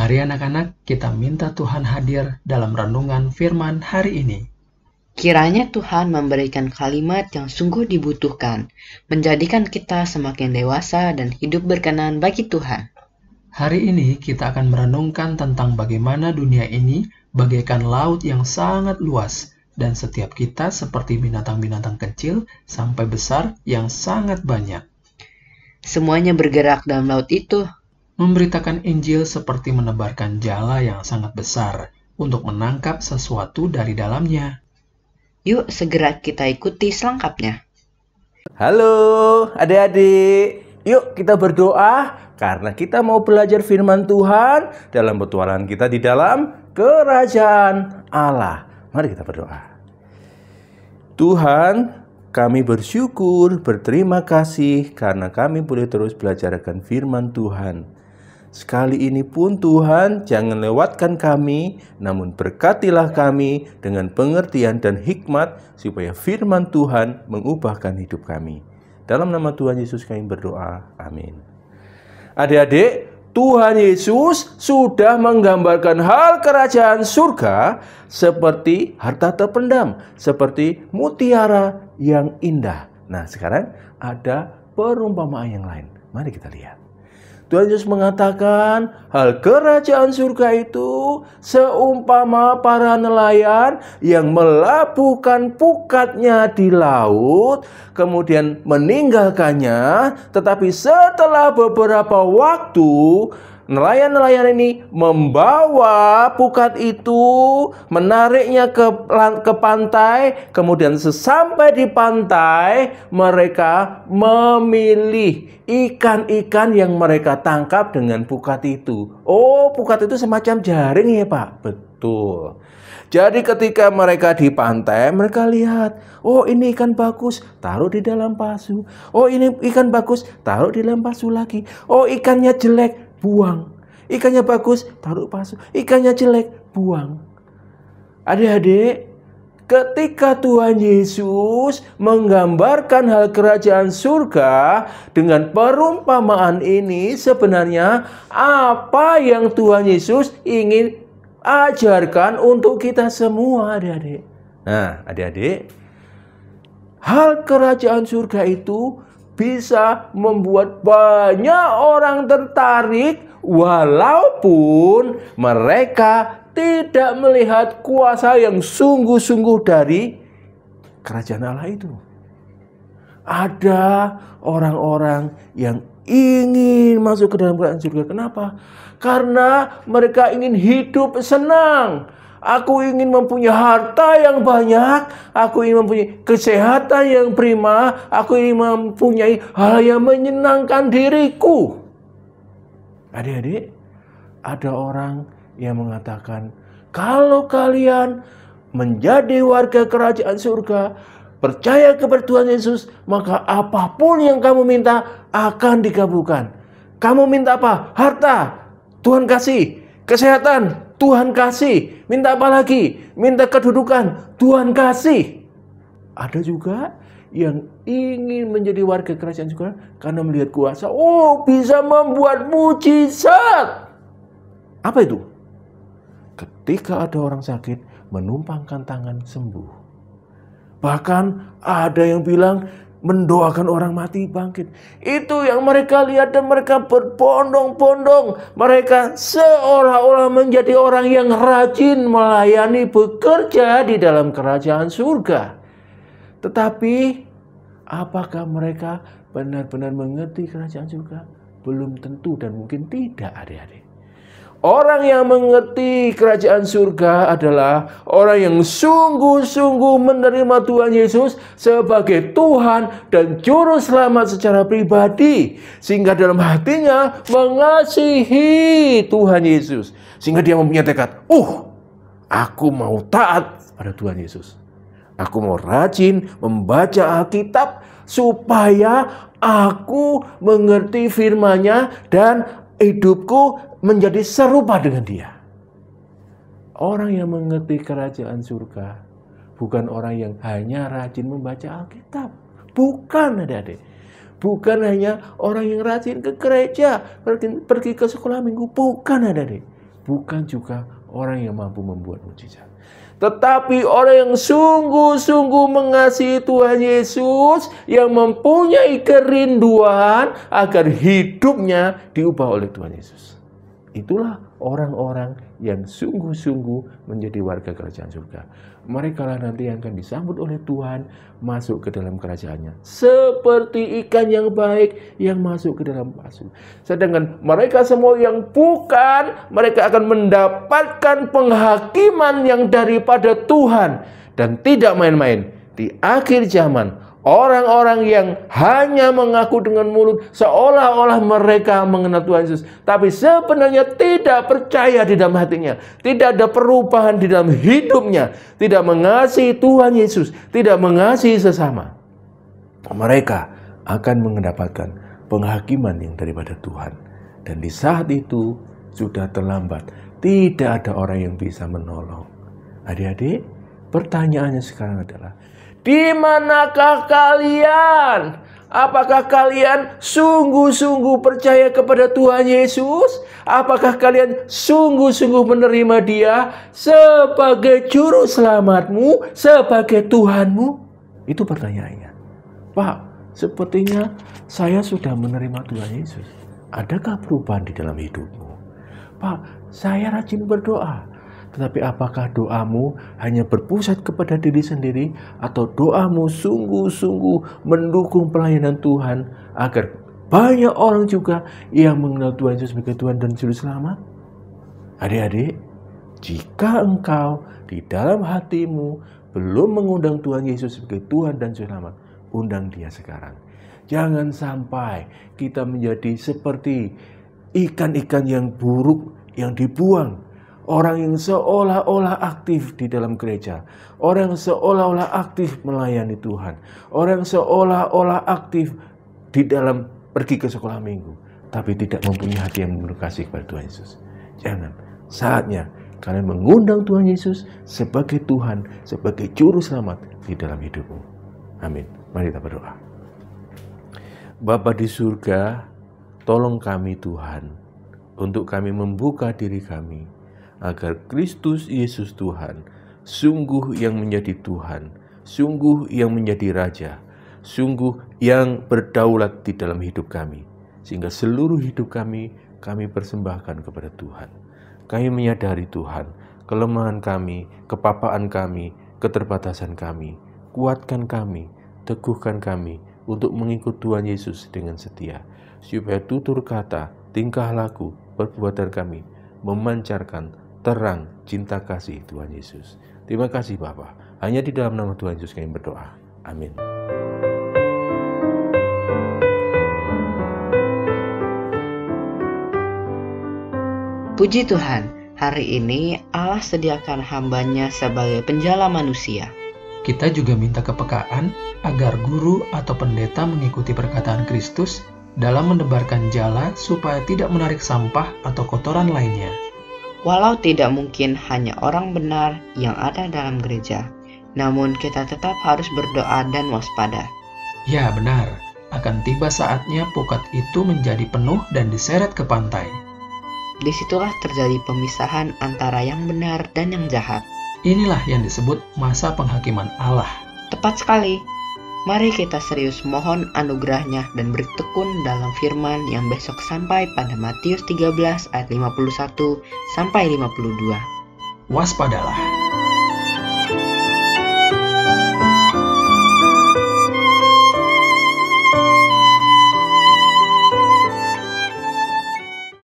Mari anak-anak, kita minta Tuhan hadir dalam renungan firman hari ini. Kiranya Tuhan memberikan kalimat yang sungguh dibutuhkan, menjadikan kita semakin dewasa dan hidup berkenan bagi Tuhan. Hari ini kita akan merenungkan tentang bagaimana dunia ini bagaikan laut yang sangat luas, dan setiap kita seperti binatang-binatang kecil sampai besar yang sangat banyak. Semuanya bergerak dalam laut itu. Memberitakan Injil seperti menebarkan jala yang sangat besar untuk menangkap sesuatu dari dalamnya. Yuk segera kita ikuti selengkapnya. Halo adik-adik, yuk kita berdoa karena kita mau belajar firman Tuhan dalam petualangan kita di dalam kerajaan Allah. Mari kita berdoa. Tuhan, kami bersyukur, berterima kasih karena kami boleh terus belajar akan firman Tuhan. Sekali ini pun Tuhan, jangan lewatkan kami, namun berkatilah kami dengan pengertian dan hikmat supaya firman Tuhan mengubahkan hidup kami. Dalam nama Tuhan Yesus kami berdoa. Amin. Adik-adik, Tuhan Yesus sudah menggambarkan hal kerajaan surga seperti harta terpendam, seperti mutiara yang indah. Nah, sekarang ada perumpamaan yang lain. Mari kita lihat. Tuhan Yesus mengatakan hal kerajaan surga itu seumpama para nelayan yang melabuhkan pukatnya di laut, kemudian meninggalkannya, tetapi setelah beberapa waktu, nelayan-nelayan ini membawa pukat itu, menariknya ke pantai, kemudian sesampai di pantai, mereka memilih ikan-ikan yang mereka tangkap dengan pukat itu. Oh, pukat itu semacam jaring ya Pak? Betul. Jadi ketika mereka di pantai, mereka lihat, oh ini ikan bagus, taruh di dalam pasu. Oh ini ikan bagus, taruh di dalam pasu lagi. Oh ikannya jelek, buang. Ikannya bagus, taruh pasu. Ikannya jelek, buang. Adik-adik, ketika Tuhan Yesus menggambarkan hal kerajaan surga dengan perumpamaan ini, sebenarnya apa yang Tuhan Yesus ingin ajarkan untuk kita semua, adik-adik? Nah, adik-adik, hal kerajaan surga itu bisa membuat banyak orang tertarik walaupun mereka tidak melihat kuasa yang sungguh-sungguh dari kerajaan Allah itu. Ada orang-orang yang ingin masuk ke dalam kerajaan surga. Kenapa? Karena mereka ingin hidup senang. Aku ingin mempunyai harta yang banyak. Aku ingin mempunyai kesehatan yang prima. Aku ingin mempunyai hal yang menyenangkan diriku. Adik-adik, ada orang yang mengatakan, kalau kalian menjadi warga kerajaan surga, percaya kepada Tuhan Yesus, maka apapun yang kamu minta akan dikabulkan. Kamu minta apa? Harta, Tuhan kasih. Kesehatan, Tuhan kasih. Minta apa lagi? Minta kedudukan, Tuhan kasih. Ada juga yang ingin menjadi warga kerajaan surga karena melihat kuasa. Oh, bisa membuat mujizat. Apa itu? Ketika ada orang sakit, menumpangkan tangan sembuh. Bahkan ada yang bilang mendoakan orang mati bangkit. Itu yang mereka lihat dan mereka berbondong-bondong. Mereka seolah-olah menjadi orang yang rajin melayani bekerja di dalam kerajaan surga. Tetapi apakah mereka benar-benar mengerti kerajaan surga? Belum tentu dan mungkin tidak, adik-adik. Orang yang mengerti kerajaan surga adalah orang yang sungguh-sungguh menerima Tuhan Yesus sebagai Tuhan dan Juru Selamat secara pribadi. Sehingga dalam hatinya mengasihi Tuhan Yesus. Sehingga dia mempunyai tekad, aku mau taat pada Tuhan Yesus. Aku mau rajin membaca Alkitab supaya aku mengerti firman-Nya dan hidupku menjadi serupa dengan Dia. Orang yang mengerti kerajaan surga bukan orang yang hanya rajin membaca Alkitab. Bukan, adik-adik. Bukan hanya orang yang rajin ke gereja, pergi ke sekolah minggu. Bukan, adik-adik. bukan juga orang yang mampu membuat mujizat. Tetapi orang yang sungguh-sungguh mengasihi Tuhan Yesus, yang mempunyai kerinduan agar hidupnya diubah oleh Tuhan Yesus. Itulah orang-orang yang sungguh-sungguh menjadi warga kerajaan surga. Mereka lah nanti yang akan disambut oleh Tuhan masuk ke dalam kerajaannya. Seperti ikan yang baik yang masuk ke dalam pasu. Sedangkan mereka semua yang bukan, mereka akan mendapatkan penghakiman yang daripada Tuhan. Dan tidak main-main. Di akhir zaman, orang-orang yang hanya mengaku dengan mulut seolah-olah mereka mengenal Tuhan Yesus, tapi sebenarnya tidak percaya di dalam hatinya, tidak ada perubahan di dalam hidupnya, tidak mengasihi Tuhan Yesus, tidak mengasihi sesama. Mereka akan mendapatkan penghakiman yang daripada Tuhan. Dan di saat itu sudah terlambat, tidak ada orang yang bisa menolong. Adik-adik, pertanyaannya sekarang adalah, di manakah kalian? Apakah kalian sungguh-sungguh percaya kepada Tuhan Yesus? Apakah kalian sungguh-sungguh menerima Dia sebagai juru selamatmu, sebagai Tuhanmu? Itu pertanyaannya. Pak, sepertinya saya sudah menerima Tuhan Yesus. Adakah perubahan di dalam hidupmu? Pak, saya rajin berdoa. Tetapi apakah doamu hanya berpusat kepada diri sendiri, atau doamu sungguh-sungguh mendukung pelayanan Tuhan agar banyak orang juga yang mengenal Tuhan Yesus sebagai Tuhan dan Juru Selamat? Adik-adik, jika engkau di dalam hatimu belum mengundang Tuhan Yesus sebagai Tuhan dan Juru Selamat, undang Dia sekarang. Jangan sampai kita menjadi seperti ikan-ikan yang buruk yang dibuang. Orang yang seolah-olah aktif di dalam gereja. Orang yang seolah-olah aktif melayani Tuhan. Orang yang seolah-olah aktif di dalam pergi ke sekolah minggu. Tapi tidak mempunyai hati yang memenuhi kasih kepada Tuhan Yesus. Jangan. Saatnya kalian mengundang Tuhan Yesus sebagai Tuhan, sebagai Juru Selamat di dalam hidupmu. Amin. Mari kita berdoa. Bapa di surga, tolong kami Tuhan, untuk kami membuka diri kami, agar Kristus Yesus Tuhan sungguh yang menjadi Tuhan, sungguh yang menjadi Raja, sungguh yang berdaulat di dalam hidup kami. Sehingga seluruh hidup kami persembahkan kepada Tuhan. Kami menyadari Tuhan, kelemahan kami, kepapaan kami, keterbatasan kami. Kuatkan kami, teguhkan kami untuk mengikut Tuhan Yesus dengan setia. Supaya tutur kata, tingkah laku, perbuatan kami memancarkan terang cinta kasih Tuhan Yesus. Terima kasih Bapa. Hanya di dalam nama Tuhan Yesus kami berdoa. Amin. Puji Tuhan, hari ini Allah sediakan hamba-Nya sebagai penjala manusia. Kita juga minta kepekaan agar guru atau pendeta mengikuti perkataan Kristus dalam menebarkan jala supaya tidak menarik sampah atau kotoran lainnya. Walau tidak mungkin hanya orang benar yang ada dalam gereja, namun kita tetap harus berdoa dan waspada. Ya benar, akan tiba saatnya pukat itu menjadi penuh dan diseret ke pantai. Disitulah terjadi pemisahan antara yang benar dan yang jahat. Inilah yang disebut masa penghakiman Allah. Tepat sekali. Mari kita serius mohon anugerahnya dan bertekun dalam firman yang besok sampai pada Matius 13 ayat 51 sampai 52. Waspadalah.